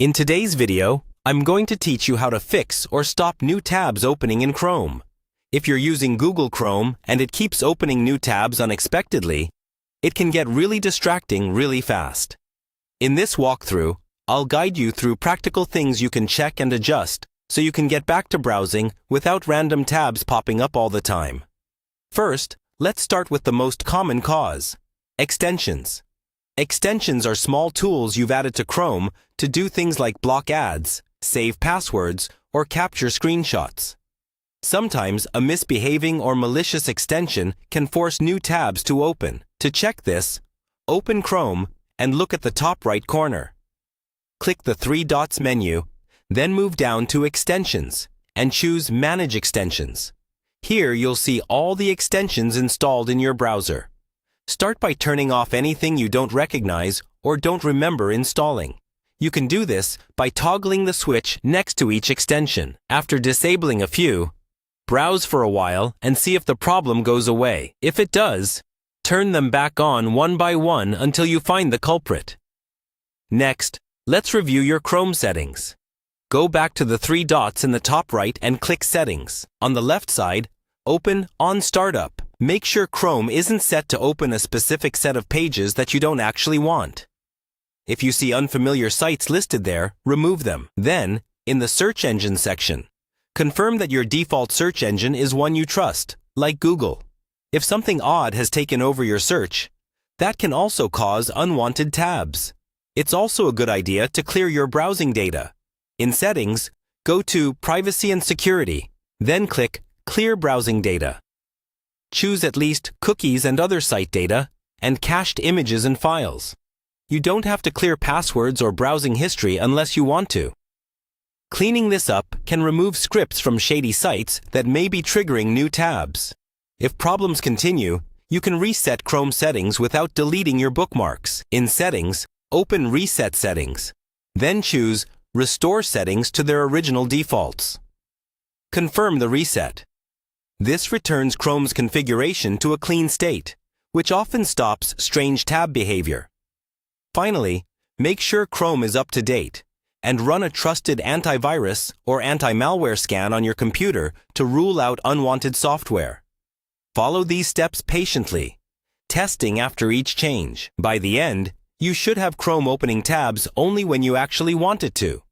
In today's video, I'm going to teach you how to fix or stop new tabs opening in Chrome. If you're using Google Chrome and it keeps opening new tabs unexpectedly, it can get really distracting really fast. In this walkthrough, I'll guide you through practical things you can check and adjust so you can get back to browsing without random tabs popping up all the time. First, let's start with the most common cause: extensions. Extensions are small tools you've added to Chrome to do things like block ads, save passwords, or capture screenshots. Sometimes a misbehaving or malicious extension can force new tabs to open. To check this, open Chrome and look at the top right corner. Click the three dots menu, then move down to Extensions and choose Manage Extensions. Here you'll see all the extensions installed in your browser. Start by turning off anything you don't recognize or don't remember installing. You can do this by toggling the switch next to each extension. After disabling a few, browse for a while and see if the problem goes away. If it does, turn them back on one by one until you find the culprit. Next, let's review your Chrome settings. Go back to the three dots in the top right and click Settings. On the left side, open On Startup. Make sure Chrome isn't set to open a specific set of pages that you don't actually want. If you see unfamiliar sites listed there, remove them. Then, in the Search Engine section, confirm that your default search engine is one you trust, like Google. If something odd has taken over your search, that can also cause unwanted tabs. It's also a good idea to clear your browsing data. In Settings, go to Privacy and Security, then click Clear Browsing Data. Choose at least cookies and other site data and cached images and files. You don't have to clear passwords or browsing history unless you want to. Cleaning this up can remove scripts from shady sites that may be triggering new tabs. If problems continue, you can reset Chrome settings without deleting your bookmarks. In Settings, open Reset Settings. Then choose Restore Settings to their original defaults. Confirm the reset. This returns Chrome's configuration to a clean state, which often stops strange tab behavior. Finally, make sure Chrome is up to date and run a trusted antivirus or anti-malware scan on your computer to rule out unwanted software. Follow these steps patiently, testing after each change. By the end, you should have Chrome opening tabs only when you actually want it to.